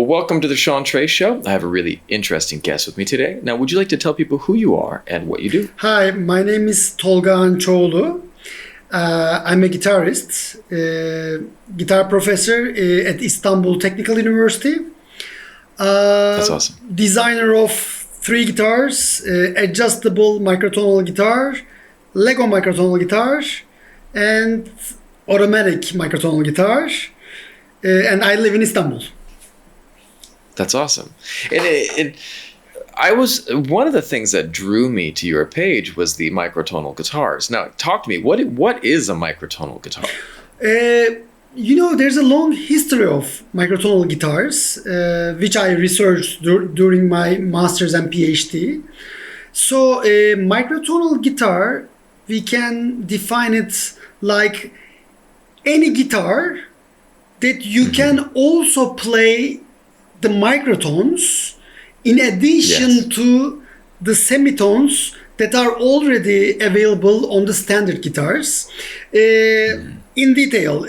Well, welcome to the Sean Trey Show. I have a really interesting guest with me today. Now, would you like to tell people who you are and what you do? Hi, my name is Tolgahan C. I'm a guitarist, guitar professor at Istanbul Technical University. That's awesome. Designer of 3 guitars, adjustable microtonal guitar, Lego microtonal guitar, and automatic microtonal guitar. And I live in Istanbul. That's awesome. And I was one of the things that drew me to your page was the microtonal guitars. Now, talk to me. What is a microtonal guitar? There's a long history of microtonal guitars, which I researched during my master's and PhD. So, a microtonal guitar, we can define it like any guitar that you can also play the microtones in addition to the semitones that are already available on the standard guitars. In detail,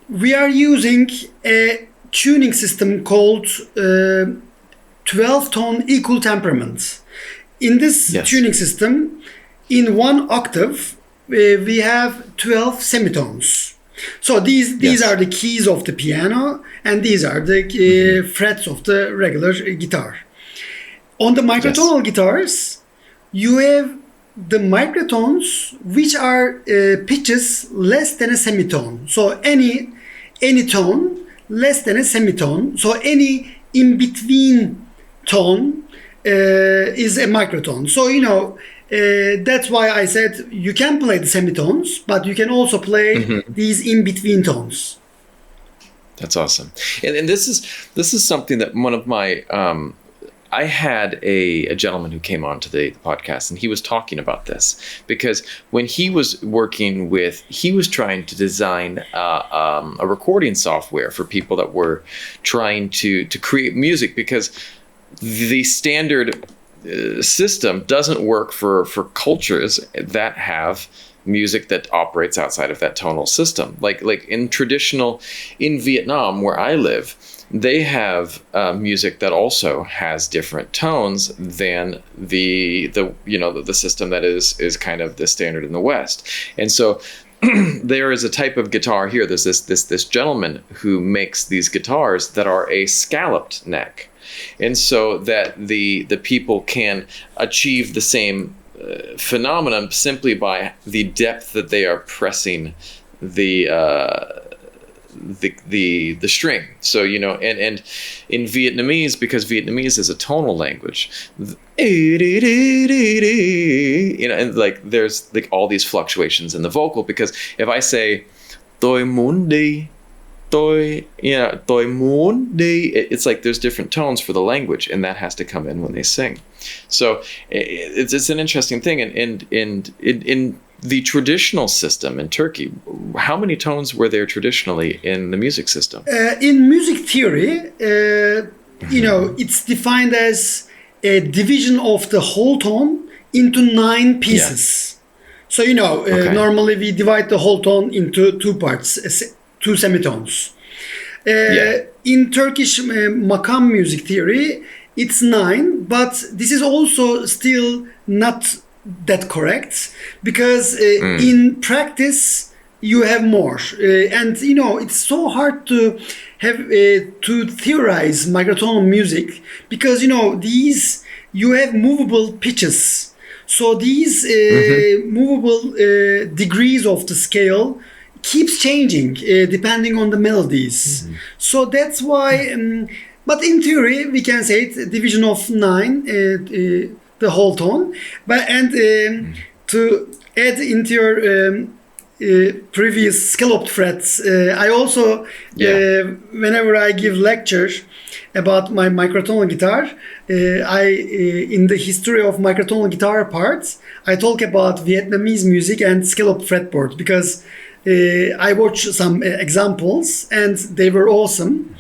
we are using a tuning system called 12-tone equal temperament. In this tuning system, in one octave, we have 12 semitones. So these are the keys of the piano, and these are the frets of the regular guitar. On the microtonal guitars, you have the microtones, which are pitches less than a semitone. So any tone less than a semitone. So any in between tone is a microtone. So that's why I said you can play the semitones, but you can also play these in between tones. That's awesome. And this is something that one of my I had a gentleman who came on to the podcast, and he was talking about this because when he was he was trying to design a recording software for people that were trying to create music, because the standard system doesn't work for cultures that have music that operates outside of that tonal system. Like in Vietnam, where I live, they have music that also has different tones than the system that is kind of the standard in the West. And so there is a type of guitar here. There's this gentleman who makes these guitars that are a scalloped neck. And so that the people can achieve the same phenomenon simply by the depth that they are pressing the string. So and in Vietnamese, because Vietnamese is a tonal language, and like there's like all these fluctuations in the vocal, because if I say tôi muốn đi, tôi muốn đi, it's like there's different tones for the language, and that has to come in when they sing. So it's an interesting thing. And in the traditional system in Turkey, how many tones were there traditionally in the music system? In music theory, it's defined as a division of the whole tone into 9 pieces. So normally we divide the whole tone into 2 parts, 2 semitones. In Turkish makam music theory, it's 9, but this is also still not that correct, because in practice you have more, and it's so hard to have to theorize microtonal music, because these you have movable pitches, so these movable degrees of the scale keeps changing depending on the melodies. So that's why but in theory we can say it's a division of 9, the whole tone. But to add into your previous scalloped frets, I also whenever I give lectures about my microtonal guitar, in the history of microtonal guitar parts, I talk about Vietnamese music and scalloped fretboard, because I watched some examples and they were awesome.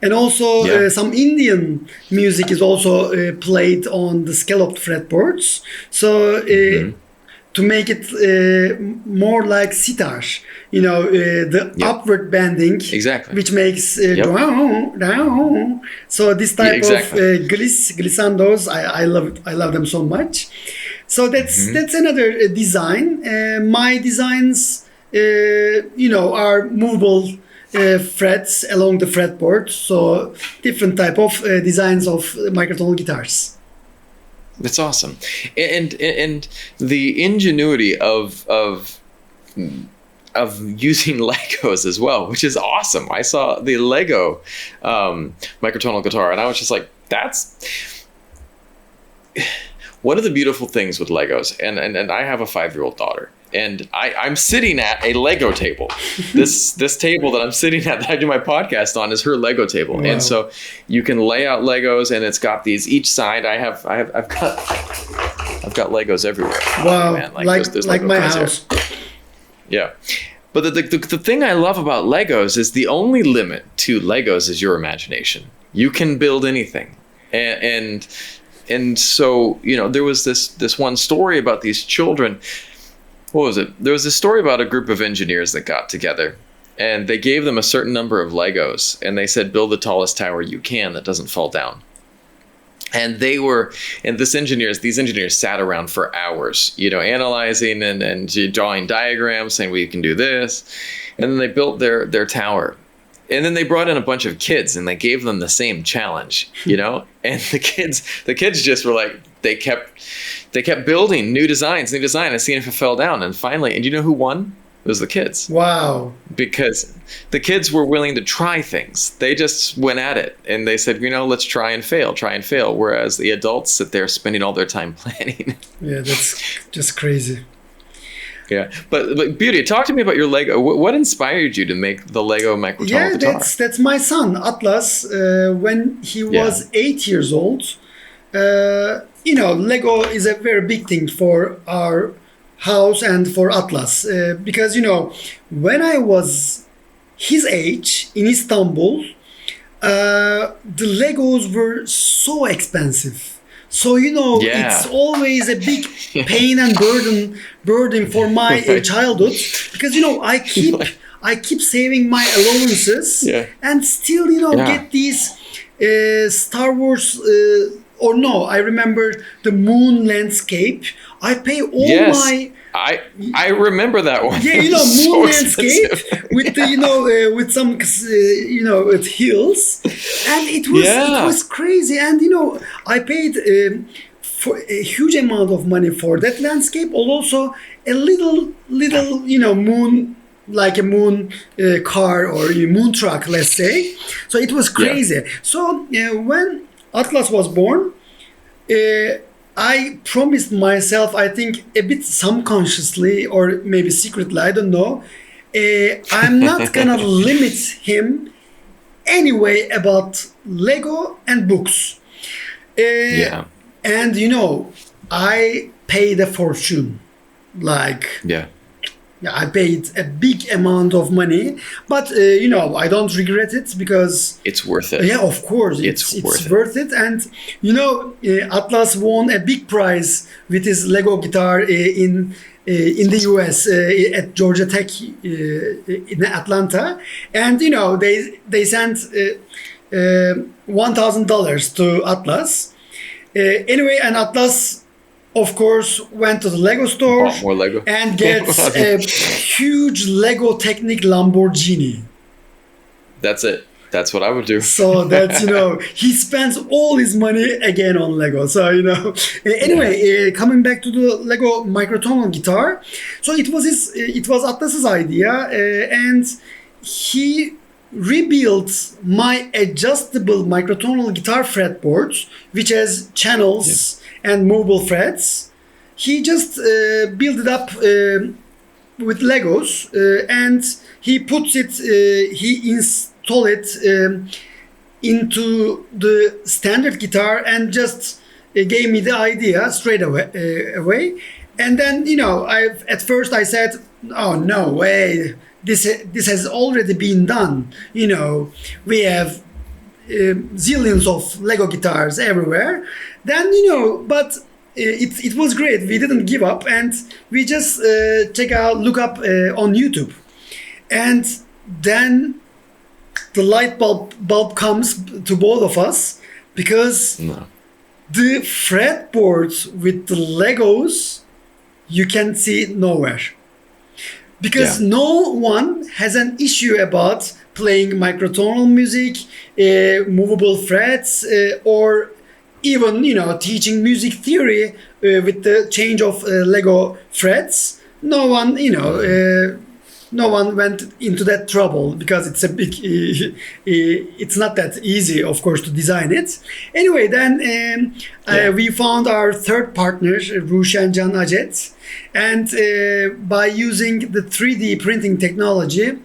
And also some Indian music is also played on the scalloped fretboards. So to make it more like sitar, the upward bending, Exactly. which makes down, down. So this type Exactly. of glissandos, I love it. I love them so much. So that's another design. My designs, are movable frets along the fretboard. So different type of designs of microtonal guitars. That's awesome, and the ingenuity of using Legos as well, which is awesome. I saw the Lego microtonal guitar, and I was just like, that's one of the beautiful things with Legos. And I have a 5-year-old daughter, and I'm sitting at a Lego table. This table that I'm sitting at that I do my podcast on is her Lego table. Wow. And so you can lay out Legos, and it's got these each side. I've got Legos everywhere. Wow, man. Like Lego my house. Here. Yeah. But the thing I love about Legos is the only limit to Legos is your imagination. You can build anything. And so, there was this one story about these children. What was it? There was a story about a group of engineers that got together, and they gave them a certain number of Legos, and they said, build the tallest tower you can that doesn't fall down. And these engineers sat around for hours, analyzing and drawing diagrams, saying, well, you can do this. And then they built their tower. And then they brought in a bunch of kids, and they gave them the same challenge, And the kids just were like, they kept building new designs, and seeing if it fell down. And finally, and you know who won? It was the kids. Wow. Because the kids were willing to try things. They just went at it, and they said, let's try and fail. Whereas the adults sit there spending all their time planning. Yeah, that's just crazy. Yeah, but Beauty, talk to me about your Lego. What inspired you to make the Lego microtonal guitar? Yeah, that's my son Atlas. When he was 8 years old, Lego is a very big thing for our house and for Atlas because when I was his age in Istanbul, the Legos were so expensive. So it's always a big pain and burden for my childhood because I keep saving my allowances and still get these Star Wars I remember the moon landscape. I pay all my. I remember that one. Yeah, moon so landscape with the with some with hills, and it was crazy. And I paid for a huge amount of money for that landscape. Also, a little moon, like a moon car or a moon truck, let's say. So it was crazy. Yeah. So when Atlas was born, I promised myself, I think a bit subconsciously or maybe secretly, I don't know, I'm not gonna limit him anyway about Lego and books. And I paid a fortune. I paid a big amount of money, but I don't regret it because it's worth it. Yeah, of course, it's worth it. And Atlas won a big prize with his Lego guitar in the US at Georgia Tech in Atlanta, and they sent $1,000 to Atlas. Anyway, and Atlas, of course, went to the Lego store bought more Lego and gets a huge Lego Technic Lamborghini. That's it. That's what I would do. So that's, he spends all his money again on Lego. So, anyway, coming back to the Lego microtonal guitar. So it was Atlas's idea, and he rebuilt my adjustable microtonal guitar fretboard, which has channels and movable frets. He just built it up with Legos, and he puts it, he install it into the standard guitar and just gave me the idea straight away. And then, at first I said, oh, no way, this has already been done. We have zillions of Lego guitars everywhere. Then, but it was great. We didn't give up, and we just look up on YouTube, and then the light bulb comes to both of us, because the fretboards with the Legos you can see nowhere, because no one has an issue about playing microtonal music, movable frets, or even teaching music theory with the change of Lego frets. No one no one went into that trouble, because it's a big it's not that easy, of course, to design it. Anyway, then we found our third partner, Rushan Can Acet, and by using the 3D printing technology,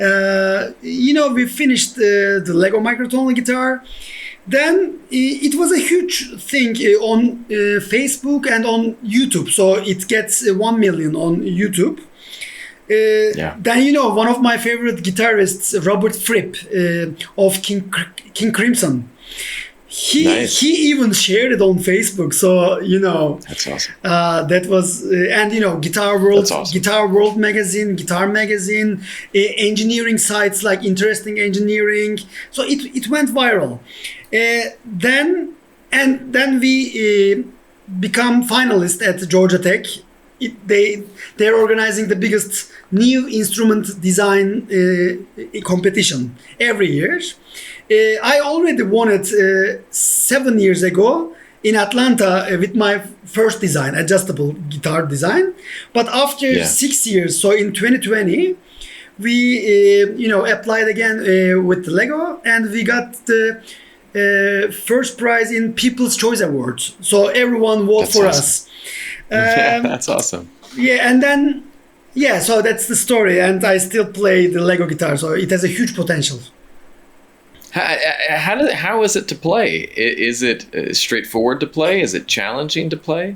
we finished the Lego microtonal guitar. Then it was a huge thing on Facebook and on YouTube, so it gets 1 million on YouTube. Then one of my favorite guitarists, Robert Fripp, of King Crimson, he even shared it on Facebook. So that's awesome. That was and Guitar World, awesome. Guitar World magazine, Guitar magazine, engineering sites like Interesting Engineering. So it went viral. Then we become finalists at Georgia Tech. They're organizing the biggest new instrument design competition every year. I already won it 7 years ago in Atlanta with my first design, adjustable guitar design. But after 6 years, so in 2020, we applied again with the Lego, and we got the first prize in People's Choice Awards. So everyone voted for us. That's awesome. Yeah, and then so that's the story, and I still play the Lego guitar, so it has a huge potential. How is it to play? Is it straightforward to play? Is it challenging to play?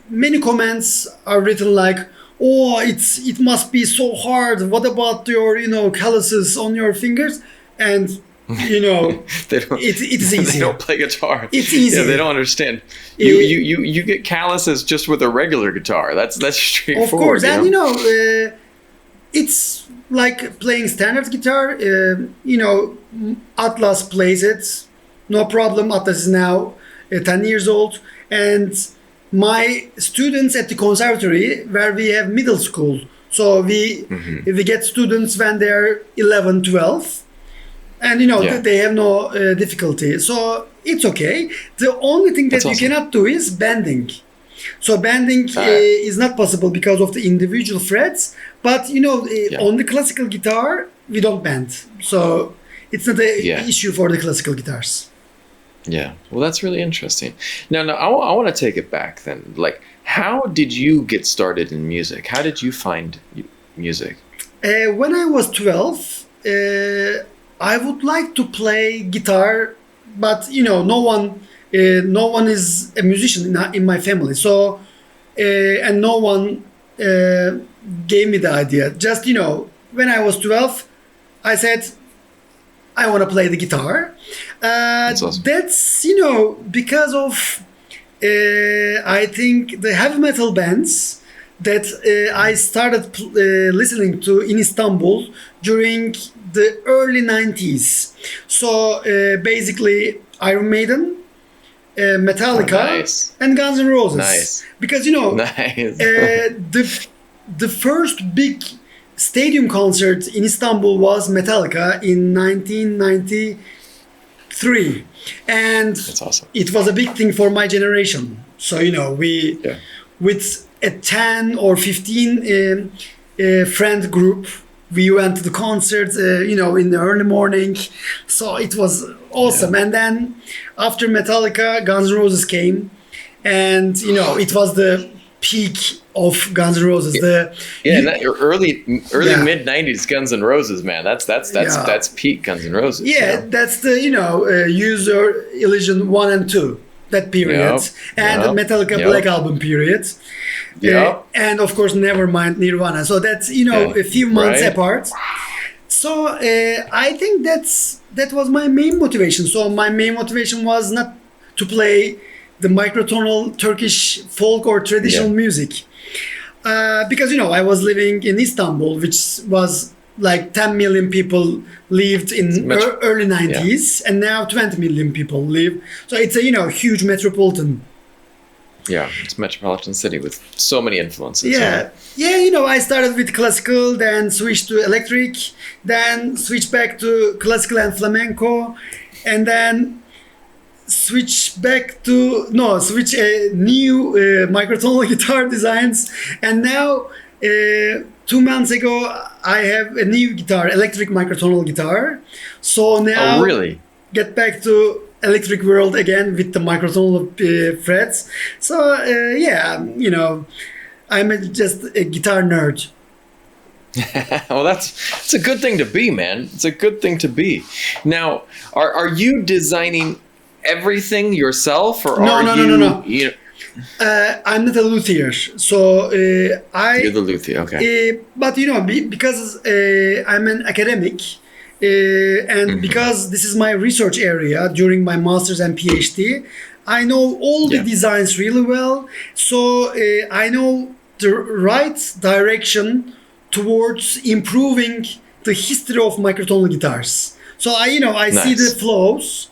Many comments are written like, "Oh, it must be so hard. What about your calluses on your fingers?" And it's easy. They don't play guitar. It's easy. Yeah, they don't understand. You get calluses just with a regular guitar. That's straightforward. Of course, and it's like playing standard guitar. Atlas plays it, no problem. Atlas is now 10 years old, and my students at the conservatory, where we have middle school, so we get students when they're 11, 12. And they have no difficulty, so it's okay. The only thing that you cannot do is bending. So bending is not possible because of the individual frets. But on the classical guitar, we don't bend, so it's not an issue for the classical guitars. Yeah, well, that's really interesting. Now I want to take it back then. Like, how did you get started in music? How did you find music? When I was 12. I would like to play guitar, but no one is a musician in my family. So, and no one gave me the idea. Just when I was 12, I said I want to play the guitar. That's awesome. That's because of I think the heavy metal bands that I started listening to in Istanbul during the early 90s. So basically Iron Maiden, Metallica, and Guns N' Roses. Nice. Because the first big stadium concert in Istanbul was Metallica in 1993, and that's awesome. It was a big thing for my generation. So we with a 10 or 15 friend group, we went to the concert, in the early morning. So it was awesome. Yeah. And then after Metallica, Guns N' Roses came, and it was the peak of Guns N' Roses. Early mid '90s Guns N' Roses, man. That's peak Guns N' Roses. Yeah, that's the Use Your Illusion 1 and 2. That period, and the Metallica Black Album period, and of course Nevermind, Nirvana. So that's a few months apart. So I think that was my main motivation. So my main motivation was not to play the microtonal Turkish folk or traditional music. Because I was living in Istanbul, which was like 10 million people lived in early 90s, and now 20 million people live. So it's a huge metropolitan. Yeah, it's a metropolitan city with so many influences. Yeah, I started with classical, then switched to electric, then switched back to classical and flamenco, and then switch new microtonal guitar designs, and now 2 months ago I have a new guitar, electric microtonal guitar. So now really get back to electric world again with the microtonal frets. So I'm just a guitar nerd. Well, it's a good thing to be, man. It's a good thing to be. Now, are you designing everything yourself, or no. You know, I'm not a luthier, so you're the luthier, okay. But because I'm an academic, and because this is my research area during my master's and PhD, I know all the designs really well. So I know the right direction towards improving the history of microtonal guitars. So I Nice. see the flows,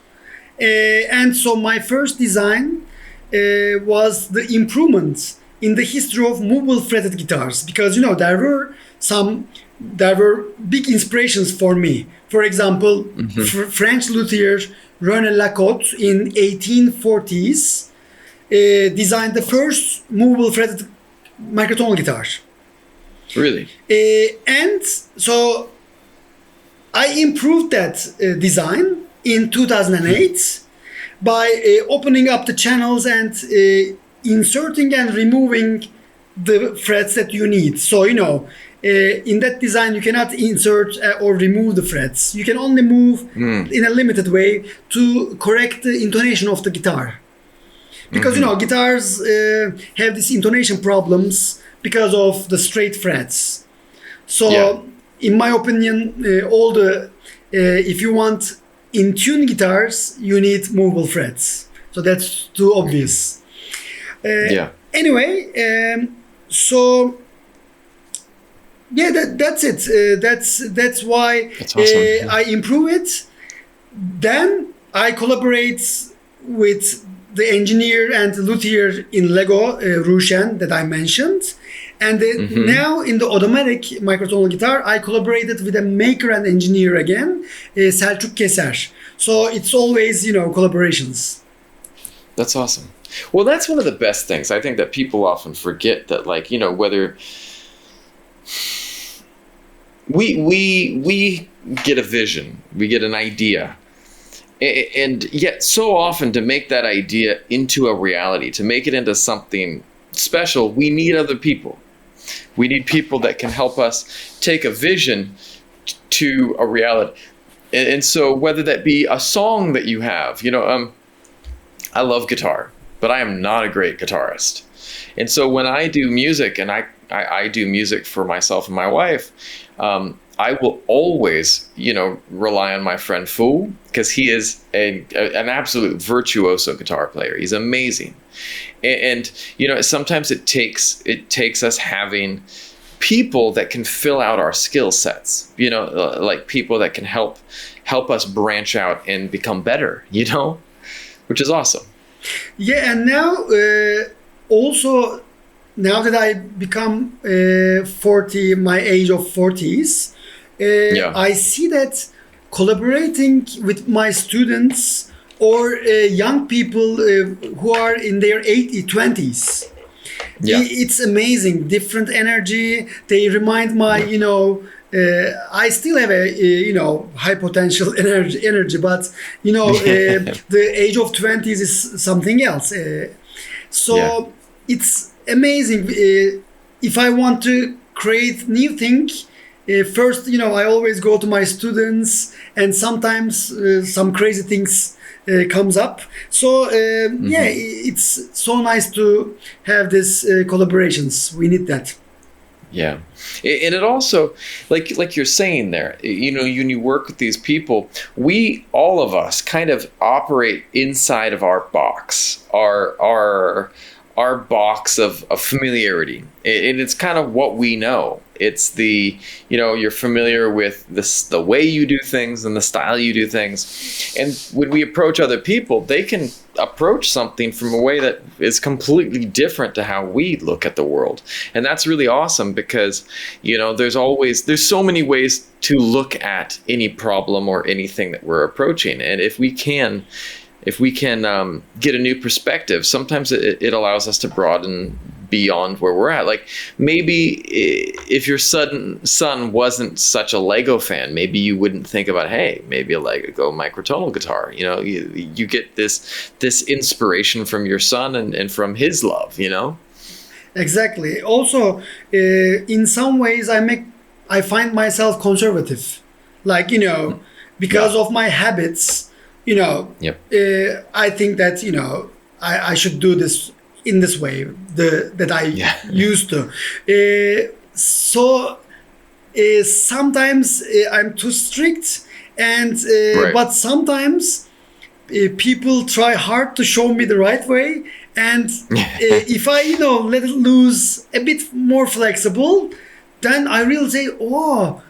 and so my first design was the improvements in the history of movable fretted guitars, because there were big inspirations for me. For example, French luthier René Lacotte in 1840s designed the first movable fretted microtonal guitar. Really? And so I improved that design in 2008 by opening up the channels and inserting and removing the frets that you need. So, in that design, you cannot insert or remove the frets. You can only move in a limited way to correct the intonation of the guitar. Because, guitars have these intonation problems because of the straight frets. So, in my opinion, if you want in tune guitars, you need movable frets. So that's too obvious. Anyway, that's it. That's why that's awesome. I improve it. Then I collaborate with the engineer and luthier in Lego, Rushen, that I mentioned. And now in the automatic microtonal guitar, I collaborated with a maker and engineer again, Selçuk Keser. So it's always, collaborations. That's awesome. Well, that's one of the best things. I think that people often forget that, whether we get a vision, we get an idea, and yet so often to make that idea into a reality, to make it into something special, we need other people. We need people that can help us take a vision to a reality. And so whether that be a song that you have, I love guitar, but I am not a great guitarist. And so when I do music, and I do music for myself and my wife, I will always, rely on my friend Fu, because he is an absolute virtuoso guitar player. He's amazing. And sometimes it takes us having people that can fill out our skill sets, like people that can help us branch out and become better, which is awesome. Yeah, and now also, now that I become 40, my age of 40s, I see that collaborating with my students or young people who are in their 20s, it's amazing. Different energy. They remind my, I still have a, high potential energy, but, the age of 20s is something else. It's amazing. If I want to create new thing, first, I always go to my students, and sometimes some crazy things comes up. So it's so nice to have these collaborations. We need that. Yeah. And it also, like you're saying there, when you work with these people, all of us kind of operate inside of our box, our box of familiarity. And it's kind of what we know. It's you're familiar with the way you do things and the style you do things. And when we approach other people, they can approach something from a way that is completely different to how we look at the world. And that's really awesome because, there's so many ways to look at any problem or anything that we're approaching. And if we can get a new perspective, sometimes it allows us to broaden beyond where we're at. Like maybe if your son wasn't such a Lego fan, maybe you wouldn't think about, hey, maybe a Lego microtonal guitar. You get this inspiration from your son and from his love. Exactly. Also, in some ways, I find myself conservative, like because of my habits. Yep. I think that I should do this in this way that I used to. So sometimes I'm too strict, and Right. but sometimes people try hard to show me the right way, and if I let it loose, a bit more flexible, then I really say, oh,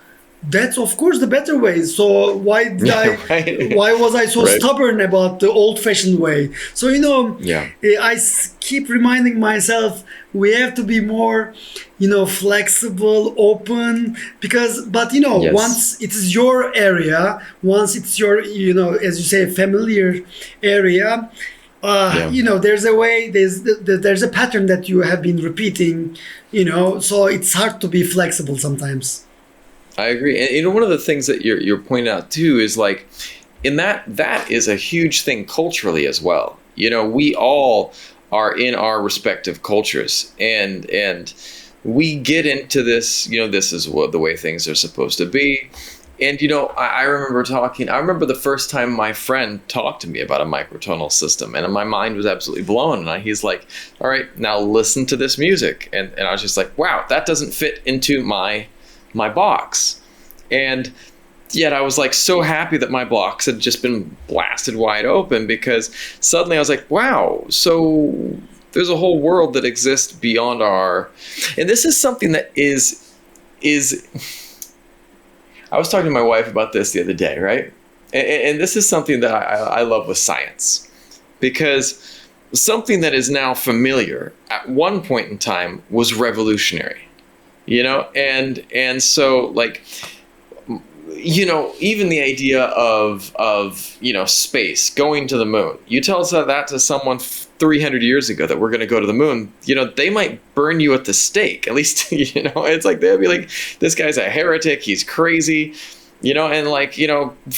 that's of course the better way. So why did Right. why was I so Right. stubborn about the old-fashioned way? So Yeah. I keep reminding myself we have to be more, flexible, open, but Yes. once it is your area, once it's your, as you say, familiar area. There's a way, there's a pattern that you have been repeating, so it's hard to be flexible sometimes. I agree. And one of the things that you're pointing out too is like in that is a huge thing culturally as well. We all are in our respective cultures and we get into this, this is the way things are supposed to be. And I remember the first time my friend talked to me about a microtonal system, and my mind was absolutely blown. And he's like, all right, now listen to this music. And I was just like, wow, that doesn't fit into my box. And yet I was like so happy that my box had just been blasted wide open, because suddenly I was like, wow, so there's a whole world that exists beyond and this is something that is I was talking to my wife about this the other day, right? And this is something that I love with science, because something that is now familiar at one point in time was revolutionary. And so like, even the idea of space, going to the moon, you tell that to someone 300 years ago that we're going to go to the moon, they might burn you at the stake. At least, it's like, they'll be like, this guy's a heretic, he's crazy, and like,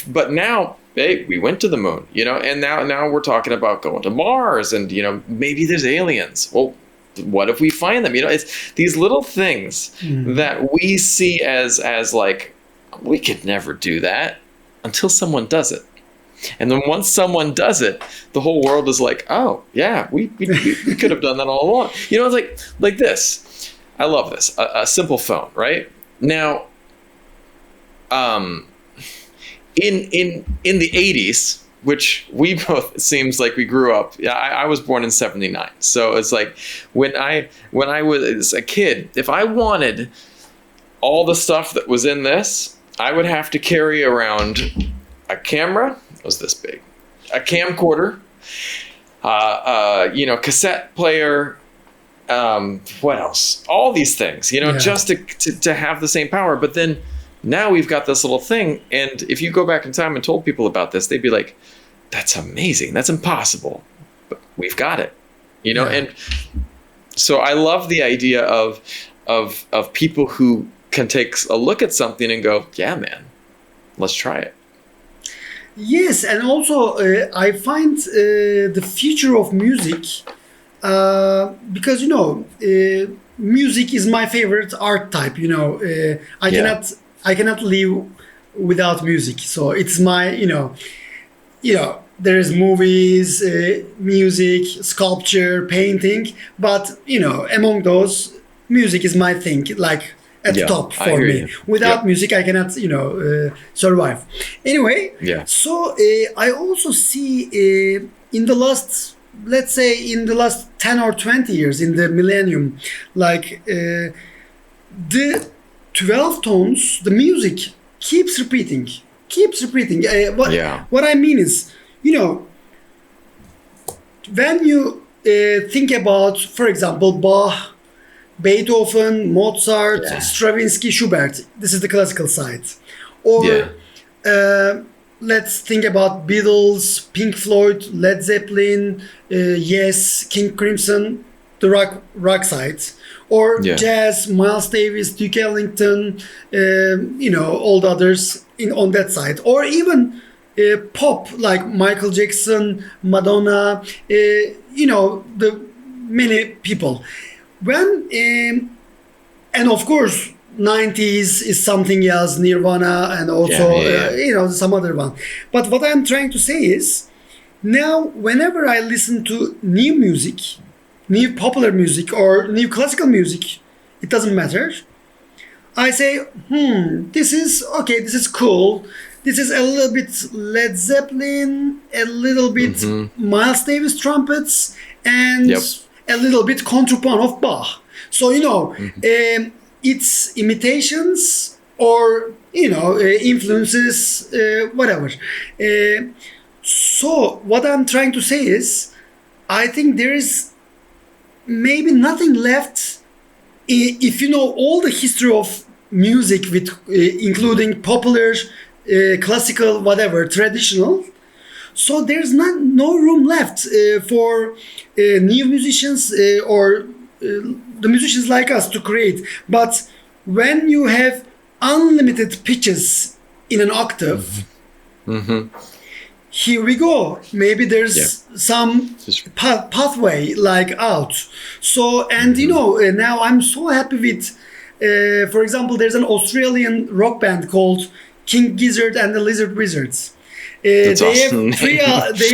but now, hey, we went to the moon, and now we're talking about going to Mars, and, maybe there's aliens. Well, what if we find them? It's these little things that we see as like, we could never do that until someone does it. And then once someone does it, the whole world is like, oh yeah, we could have done that all along. It's like this. I love this. A simple phone, right? Now, in the 80s, which we both, it seems like we grew up. I was born in 79. So it's like when I was a kid, if I wanted all the stuff that was in this, I would have to carry around a camera, it was this big, a camcorder, cassette player, what else? All these things, just to have the same power. But then now we've got this little thing, and if you go back in time and told people about this, they'd be like, that's amazing. That's impossible. But we've got it, And so I love the idea of people who can take a look at something and go, yeah, man, let's try it. Yes, and also I find the future of music, because music is my favorite art type. I cannot live without music. So it's my there is movies, music, sculpture, painting, but among those, music is my thing. Like at the Yeah, top I for hear me. you. Without Yep. music, I cannot, survive. Anyway, Yeah. so I also see in the last, let's say, in the last 10 or 20 years, in the millennium, like the 12 tones, the music keeps repeating, keeps repeating. Yeah. What I mean is, when you think about, for example, Bach, Beethoven, Mozart, Yeah. Stravinsky, Schubert. This is the classical side. Yeah. Or let's think about Beatles, Pink Floyd, Led Zeppelin, Yes, King Crimson, the rock side. Or Yeah. jazz, Miles Davis, Duke Ellington, all the others on that side. Or even pop like Michael Jackson, Madonna, the many people. When and of course 90s is something else, Nirvana, and also Yeah. some other one. But what I'm trying to say is, now whenever I listen to new music, new popular music or new classical music, it doesn't matter. I say, this is okay, this is cool. This is a little bit Led Zeppelin, a little bit Miles Davis trumpets, and Yep. a little bit contrapunto of Bach. So, it's imitations or, influences, whatever. So, what I'm trying to say is, I think there is maybe nothing left if you know all the history of music with including popular, classical, whatever, traditional. So there's no room left for new musicians or the musicians like us to create. But when you have unlimited pitches in an octave, here we go. Maybe there's some pathway like out. So, and now I'm so happy with, for example, there's an Australian rock band called King Gizzard and the Lizard Wizards. That's They awesome. they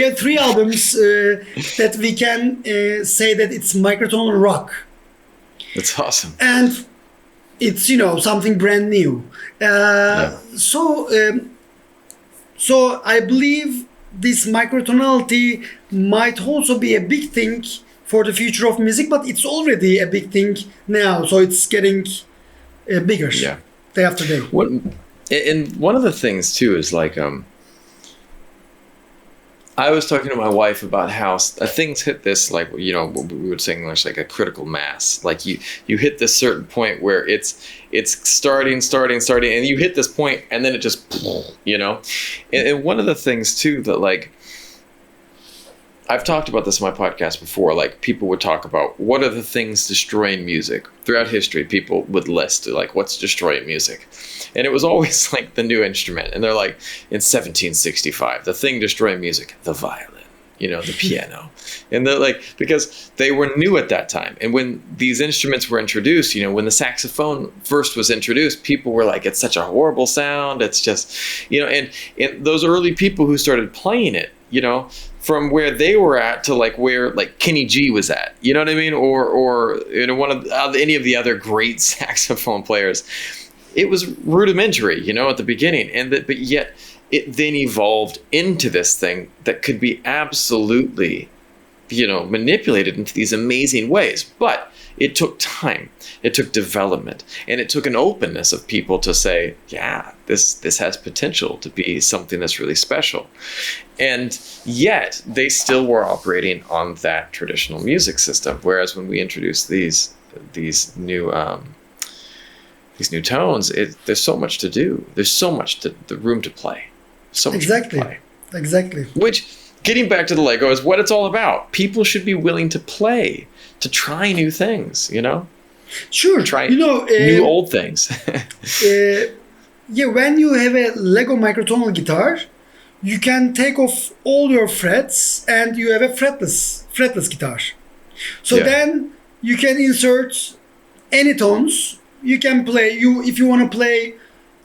have 3 albums that we can say that it's microtonal rock. That's awesome. And it's something brand new. So I believe this microtonality might also be a big thing for the future of music, but it's already a big thing now. So it's getting bigger day after day. And one of the things too is like I was talking to my wife about how things hit this, like, we would say in English, like a critical mass. Like you hit this certain point where it's starting, and you hit this point, and then it just, And one of the things too that, like, I've talked about this in my podcast before, like, people would talk about what are the things destroying music. Throughout history, people would list, like, what's destroying music. And it was always like the new instrument. And they're like, in 1765, the thing destroying music, the violin, the piano. And they're like, because they were new at that time. And when these instruments were introduced, when the saxophone first was introduced, people were like, it's such a horrible sound. It's just, and those early people who started playing it, from where they were at to like where like Kenny G was at, you know what I mean? Or one of any of the other great saxophone players. It was rudimentary, at the beginning, but yet it then evolved into this thing that could be absolutely, manipulated into these amazing ways. But it took time, it took development, and it took an openness of people to say, yeah, this has potential to be something that's really special. And yet they still were operating on that traditional music system. Whereas when we introduced these new tones, there's so much to do. There's so much the room to play. So much room to play. Exactly. Which, getting back to the Lego, is what it's all about. People should be willing to play, to try new things, Sure. Try new old things. When you have a Lego microtonal guitar, you can take off all your frets and you have a fretless guitar. So then you can insert any tones. You can play, if you want to play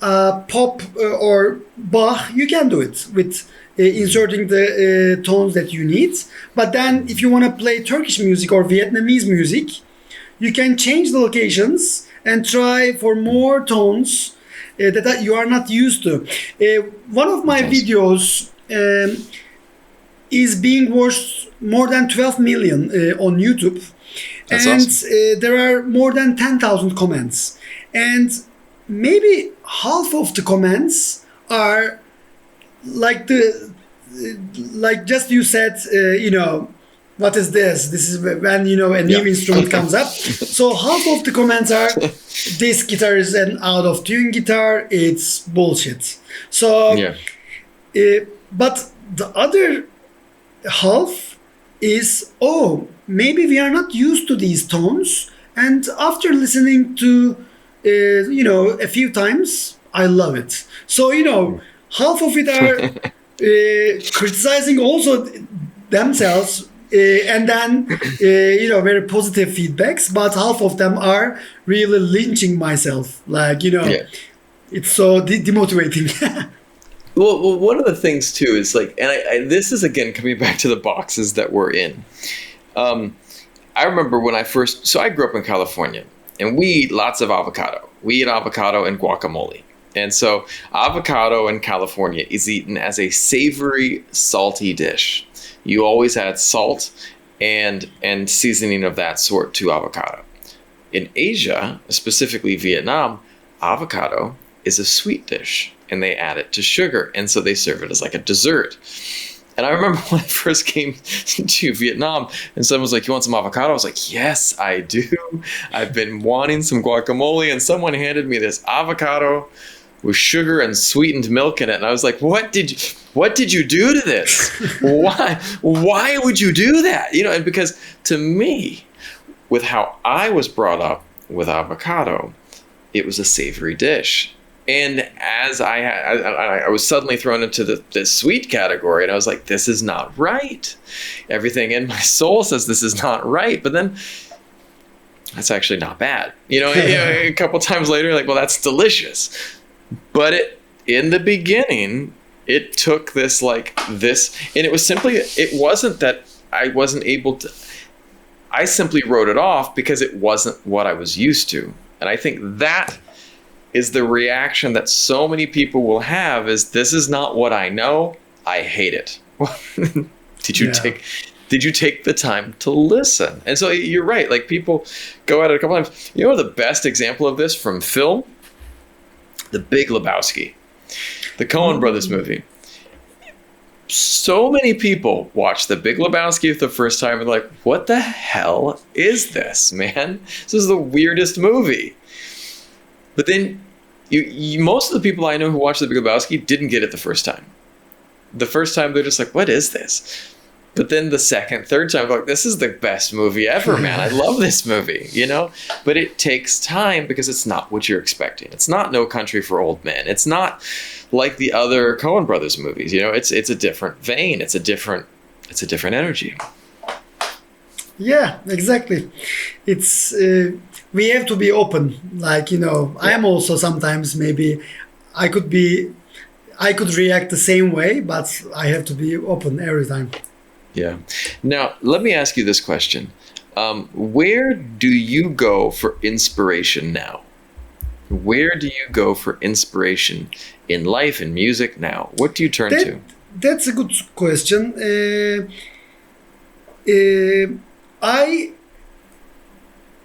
pop or Bach, you can do it with inserting the tones that you need. But then if you want to play Turkish music or Vietnamese music, you can change the locations and try for more tones that you are not used to. One of my videos is being watched more than 12 million on YouTube. That's and awesome. There are more than 10,000 comments. And maybe half of the comments are like just you said, what is this? This is when, a new instrument comes up. So half of the comments are, this guitar is an out of tune guitar, it's bullshit. So, but the other half is, oh, maybe we are not used to these tones. And after listening to, a few times, I love it. So, half of it are criticizing also themselves, and then very positive feedbacks, but half of them are really lynching myself, like it's so demotivating. Well, one of the things too is like, and this is again coming back to the boxes that we're in. I remember when I grew up in California, and we eat lots of avocado. We eat avocado and guacamole. And so avocado in California is eaten as a savory, salty dish. You always add salt and seasoning of that sort to avocado. In Asia, specifically Vietnam, avocado is a sweet dish, and they add it to sugar, and so they serve it as like a dessert. And I remember when I first came to Vietnam and someone was like, you want some avocado? I was like, yes, I do. I've been wanting some guacamole, and someone handed me this avocado with sugar and sweetened milk in it. And I was like, what did you do to this? Why would you do that? And because to me, with how I was brought up with avocado, it was a savory dish. And as I was suddenly thrown into the sweet category, and I was like, this is not right. Everything in my soul says this is not right. But then that's actually not bad. A couple times later, like, well, that's delicious. But in the beginning, it took this, and it wasn't that I wasn't able to, I simply wrote it off because it wasn't what I was used to. And I think that is the reaction that so many people will have, is this is not what I know. I hate it. Did you take the time to listen? And so you're right. Like, people go at it a couple times. The best example of this from film? The Big Lebowski, the Coen brothers movie. So many people watch The Big Lebowski for the first time and like, what the hell is this, man? This is the weirdest movie. But then most of the people I know who watched The Big Lebowski didn't get it the first time. The first time they're just like, what is this? But then the second, third time, like, this is the best movie ever, man. I love this movie, But it takes time because it's not what you're expecting. It's not No Country for Old Men. It's not like the other Coen brothers movies. It's a different vein. It's a different energy. Yeah, exactly. It's we have to be open. Like, I am also sometimes, maybe I could react the same way, but I have to be open every time. Yeah. Now, let me ask you this question. Where do you go for inspiration now? Where do you go for inspiration in life and music now? What do you turn to? That's a good question.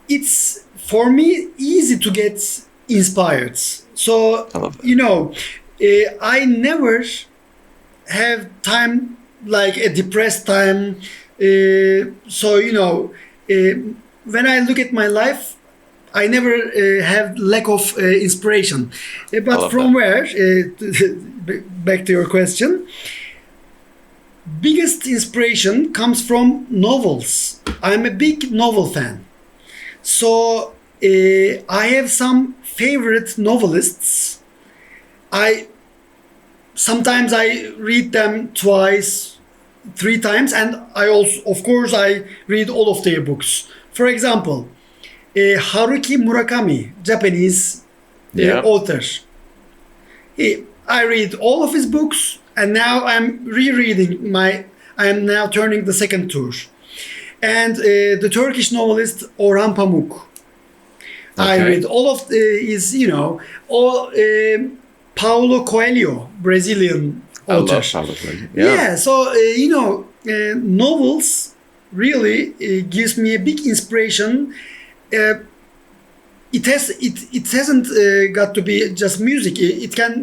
It's for me easy to get inspired. So, I love that. I never have time, like a depressed time. When I look at my life, I never have lack of inspiration. But from where, back to your question, biggest inspiration comes from novels. I'm a big novel fan. So I have some favorite novelists. Sometimes I read them twice, 3 times, and I also, of course, I read all of their books. For example, Haruki Murakami, Japanese author. I read all of his books, and now I'm rereading I am now turning the second tour. And the Turkish novelist Orhan Pamuk. I Okay. read all of his, all Paulo Coelho, Brazilian I author. love Paulo Coelho. Yeah. Yeah, so novels really gives me a big inspiration. Uh, it hasn't got to be just music. It can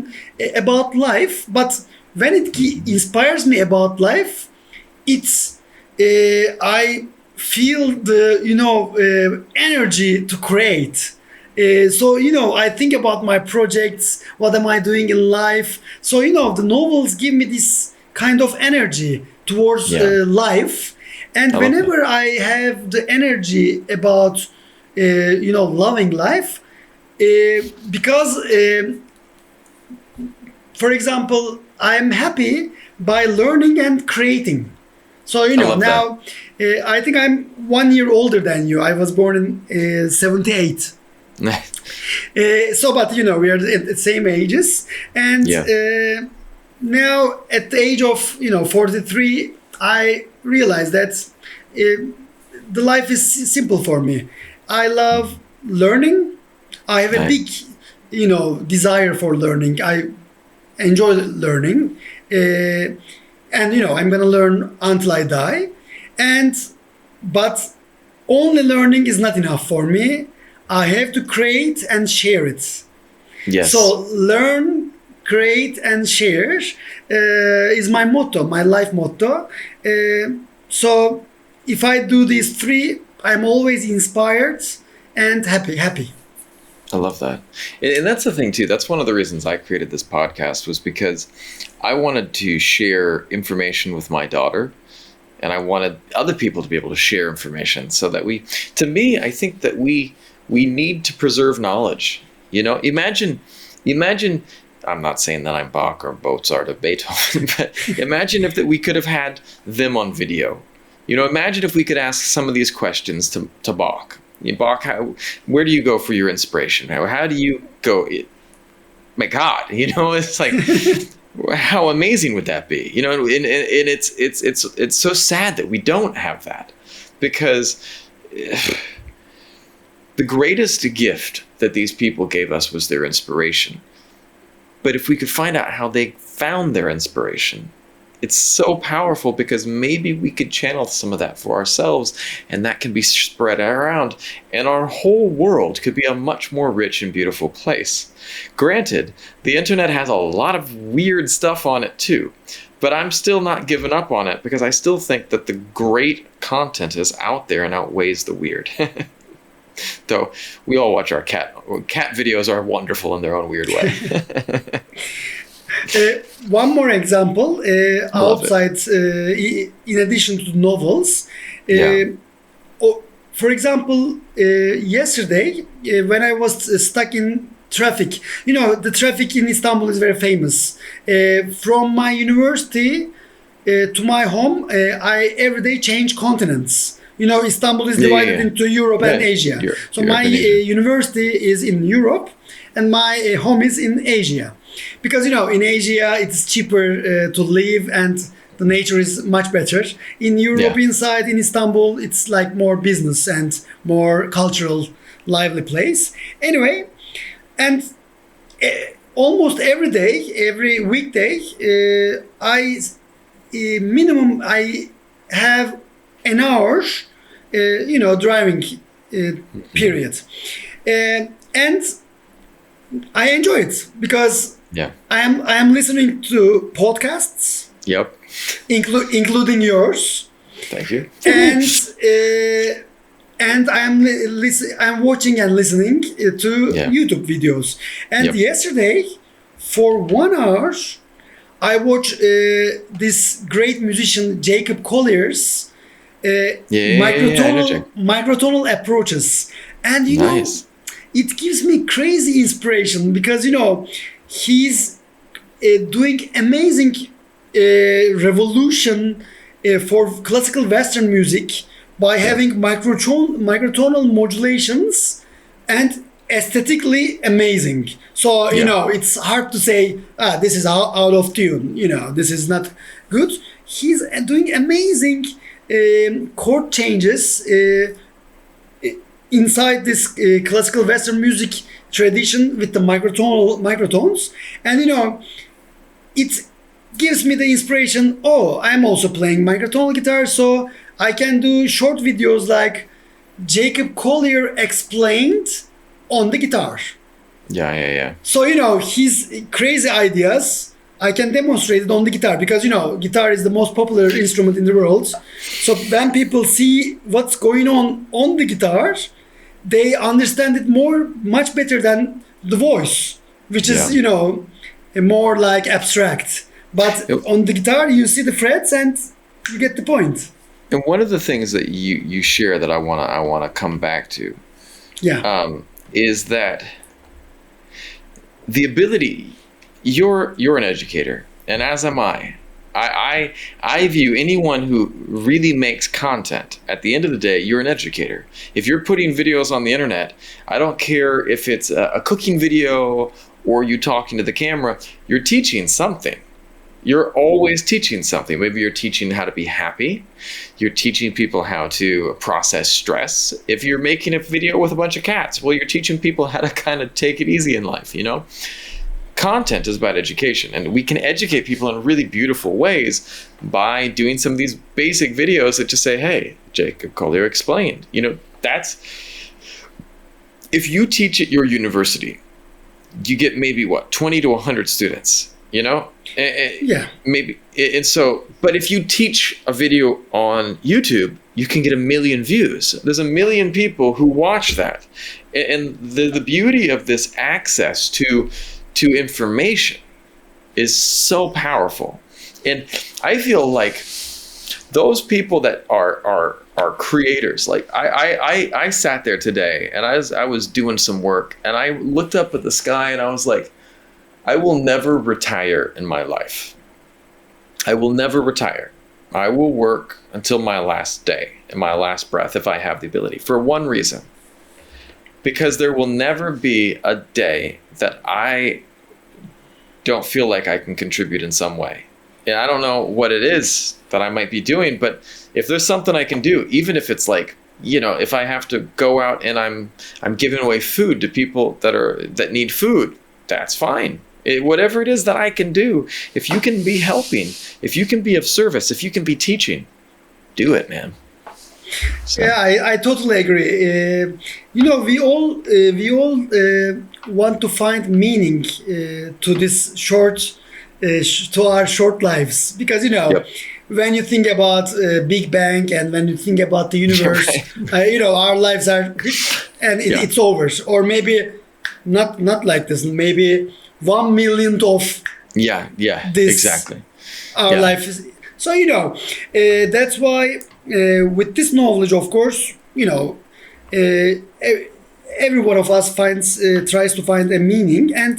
about life, but when it inspires me about life, it's I feel the energy to create. So I think about my projects. What am I doing in life? So the novels give me this kind of energy towards Yeah. life. And I love that. whenever I have the energy about loving life, because for example, I'm happy by learning and creating. So I love that. now I think I'm 1 year older than you. I was born in 78. So, but we are at the same ages, and Yeah. now at the age of 43, I realize that the life is simple for me. I love learning. I have a Nice. big desire for learning. I enjoy learning, and I'm gonna learn until I die, and but only learning is not enough for me. I have to create and share it. Yes. So learn, create, and share is my motto, my life motto. So if I do these three, I'm always inspired and happy. I love that. And that's the thing too. That's one of the reasons I created this podcast, was because I wanted to share information with my daughter, and I wanted other people to be able to share information, so that I think that we need to preserve knowledge. Imagine, I'm not saying that I'm Bach or Mozart or Beethoven, but imagine if that we could have had them on video. Imagine if we could ask some of these questions to Bach. Bach, where do you go for your inspiration? How do you go? My God, it's like, how amazing would that be? And it's so sad that we don't have that, because the greatest gift that these people gave us was their inspiration. But if we could find out how they found their inspiration, it's so powerful, because maybe we could channel some of that for ourselves, and that can be spread around, and our whole world could be a much more rich and beautiful place. Granted, the internet has a lot of weird stuff on it too, but I'm still not giving up on it, because I still think that the great content is out there and outweighs the weird. Though we all watch our cat videos are wonderful in their own weird way. One more example, Love it. outside, in addition to novels. Yeah. For example, yesterday, when I was stuck in traffic, the traffic in Istanbul is very famous. From my university to my home, I every day change continents. Istanbul is divided into Europe and Asia. So Europe my and Asia. university is in Europe, and my home is in Asia. Because in Asia it's cheaper to live, and the nature is much better. In European side, in Istanbul, it's like more business and more cultural, lively place. Anyway, and almost every day, every weekday, minimum I have an hour, driving period, and I enjoy it, because I am listening to podcasts. Yep. Including yours. Thank you. And I'm watching and listening to YouTube videos. And yesterday, for 1 hour, I watched this great musician Jacob Collier's microtonal approaches, and Nice. it gives me crazy inspiration, because he's doing amazing revolution for classical Western music by having microtonal modulations, and aesthetically amazing. So it's hard to say this is out of tune. This is not good. He's doing amazing chord changes inside this classical Western music tradition with the microtones, and it gives me the inspiration. Oh, I'm also playing microtonal guitar, so I can do short videos like Jacob Collier explained on the guitar. Yeah. So his crazy ideas I can demonstrate it on the guitar, because guitar is the most popular instrument in the world. So when people see what's going on the guitar, they understand it much better than the voice, which is more like abstract. But on the guitar, you see the frets and you get the point. And one of the things that you share that I wanna come back to, is that the ability. You're an educator, and as am I. I view anyone who really makes content. At the end of the day, you're an educator. If you're putting videos on the internet, I don't care if it's a cooking video or you talking to the camera. You're teaching something. You're always teaching something. Maybe you're teaching how to be happy. You're teaching people how to process stress. If you're making a video with a bunch of cats, well, you're teaching people how to kind of take it easy in life, Content is about education, and we can educate people in really beautiful ways by doing some of these basic videos that just say, hey, Jacob Collier explained. That's, if you teach at your university, you get maybe 20 to 100 students, maybe. And so, but if you teach a video on YouTube, you can get 1 million views. There's 1 million people who watch that. And the beauty of this access to information is so powerful. And I feel like those people that are creators, like I sat there today and I was doing some work and I looked up at the sky and I was like, I will never retire in my life. I will never retire. I will work until my last day and my last breath if I have the ability, for one reason. Because there will never be a day that I don't feel like I can contribute in some way. And I don't know what it is that I might be doing, but if there's something I can do, even if it's like, if I have to go out and I'm giving away food to people that need food, that's fine. Whatever it is that I can do, if you can be helping, if you can be of service, if you can be teaching, do it, man. So. Yeah, I totally agree. We all want to find meaning to this to our short lives, because when you think about Big Bang and when you think about the universe, our lives are and it's over, or maybe not like this. Maybe 1 millionth of this, exactly. Our life is. So that's why. With this knowledge, of course, every one of us tries to find a meaning, and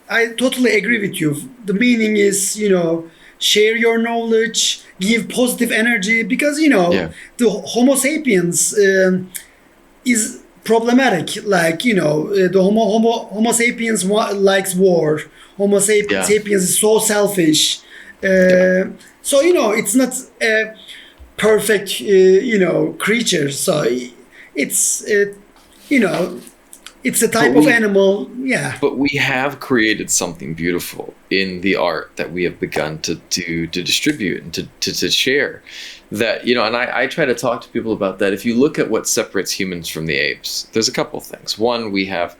I totally agree with you. The meaning is, share your knowledge, give positive energy, because the Homo sapiens is problematic. Like the Homo sapiens likes war. Homo sapiens is so selfish. So it's not a perfect creature. So it's it's a type of animal. Yeah. But we have created something beautiful in the art that we have begun to distribute and to share. That, and I try to talk to people about that. If you look at what separates humans from the apes, there's a couple of things. One, we have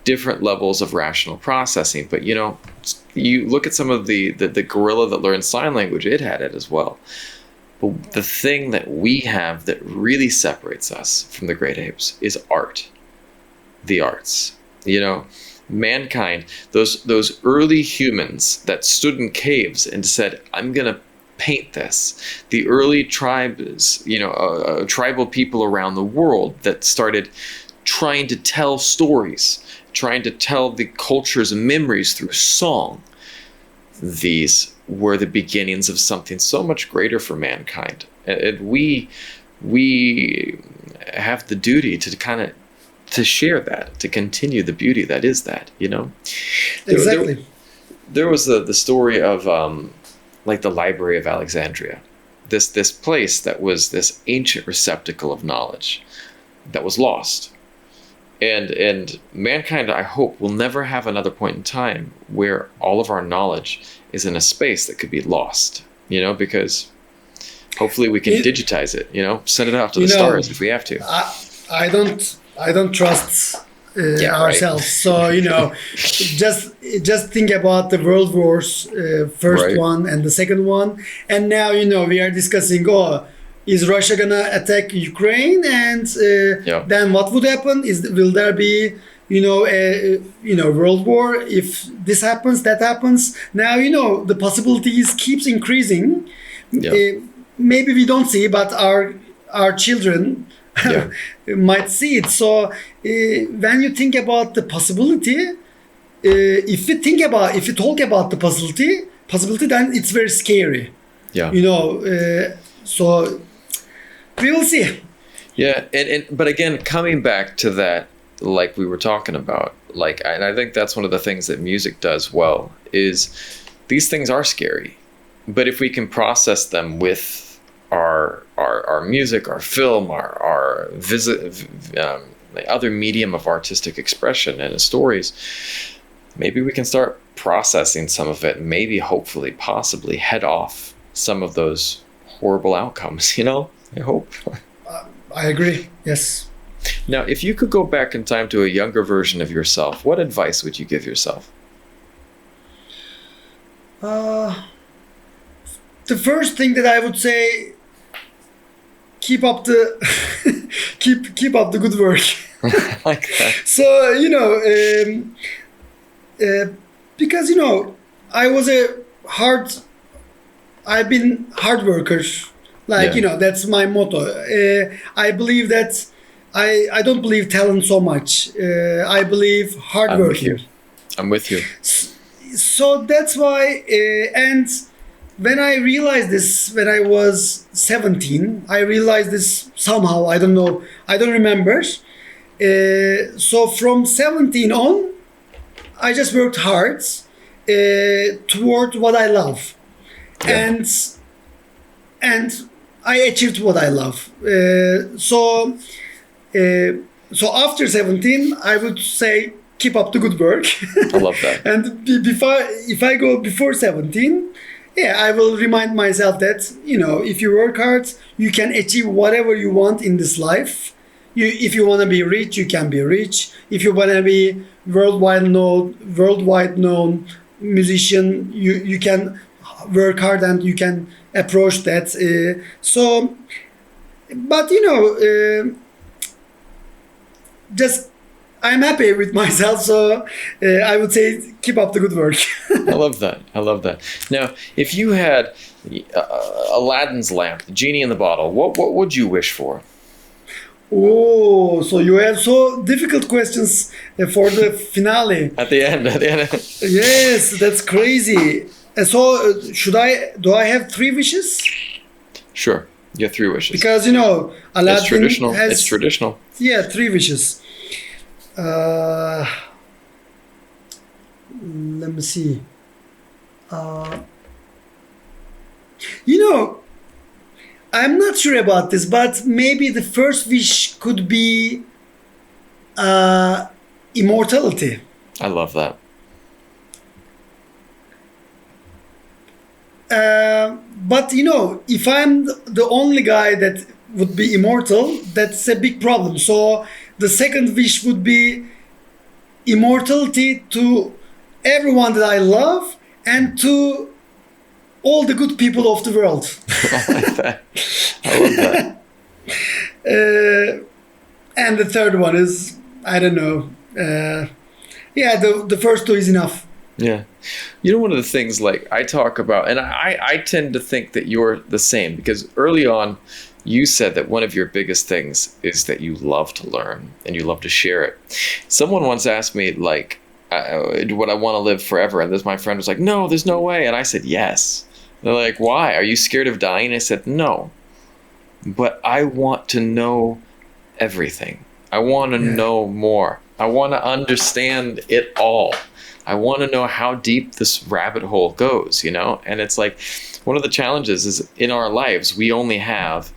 different levels of rational processing, but you look at some of the gorilla that learned sign language, it had it as well. But the thing that we have that really separates us from the great apes is art. The arts. Mankind, those early humans that stood in caves and said, I'm going to paint this. The early tribes, tribal people around the world that started trying to tell stories, trying to tell the culture's memories through song. These were the beginnings of something so much greater for mankind. And we have the duty to share that, to continue the beauty that is that, Exactly. There was the story of the Library of Alexandria, this place that was this ancient receptacle of knowledge. that was lost. And mankind, I hope, will never have another point in time where all of our knowledge is in a space that could be lost, because hopefully we can digitize it, send it out to the stars if we have to. I don't trust ourselves. Right. So, just think about the world wars, first one and the second one. And now, we are discussing, is Russia gonna attack Ukraine, and then what would happen? Will there be a world war if this happens, that happens? Now the possibilities keeps increasing. Maybe we don't see, but our children might see it. So when you think about the possibility, if you talk about the possibility, then it's very scary. So we will see. Yeah, but again, coming back to that, like we were talking about, and I think that's one of the things that music does well, is these things are scary, but if we can process them with our music, our film, our other medium of artistic expression and stories, maybe we can start processing some of it, maybe hopefully possibly head off some of those horrible outcomes, I hope. I agree. Yes. Now, if you could go back in time to a younger version of yourself, what advice would you give yourself? The first thing that I would say, keep up the keep up the good work. I like that. So because I've been hard worker. That's my motto. I believe that I don't believe talent so much. I believe hard working. I'm with you. So that's why, and when I realized this, when I was 17, I realized this somehow, I don't know, I don't remember. So from 17 on, I just worked hard toward what I love. Yeah. And I achieved what I love. So after 17, I would say, keep up the good work. I love that. And if I go before 17, I will remind myself that, if you work hard, you can achieve whatever you want in this life. If you want to be rich, you can be rich. If you want to be worldwide known musician, you can work hard and you can approach that. Just I'm happy with myself, so I would say keep up the good work. I love that. Now, if you had Aladdin's lamp, the genie in the bottle, what would you wish for? Oh, so you have so difficult questions for the finale. At the end. Yes, that's crazy. So do I have 3 wishes? Sure, you have 3 wishes. Because, Aladdin It's traditional. Yeah, 3 wishes. Let me see. I'm not sure about this, but maybe the first wish could be immortality. I love that. But if I'm the only guy that would be immortal, that's a big problem. So the second wish would be immortality to everyone that I love and to all the good people of the world. I like that. I love that. And the third one is, I don't know. The first 2 is enough. Yeah. One of the things I talk about, and I tend to think that you're the same, because early on you said that one of your biggest things is that you love to learn and you love to share it. Someone once asked me, would I want to live forever? And my friend was like, no, there's no way. And I said, yes. They're like, why? Are you scared of dying? I said, no. But I want to know everything. I want to know more. I want to understand it all. I want to know how deep this rabbit hole goes, And it's one of the challenges is in our lives, we only have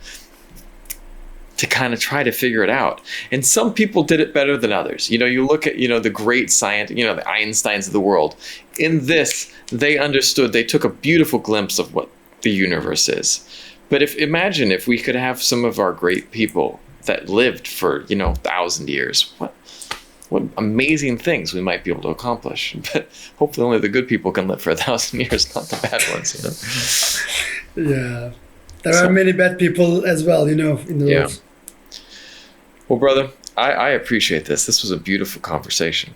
to kind of try to figure it out. And some people did it better than others. You look at, the great science, the Einsteins of the world. In this, they understood, they took a beautiful glimpse of what the universe is. But imagine if we could have some of our great people that lived for, 1,000 years. What amazing things we might be able to accomplish. But hopefully only the good people can live for 1,000 years, not the bad ones, Yeah. There are many bad people as well, in the world. Well, brother, I appreciate this. This was a beautiful conversation.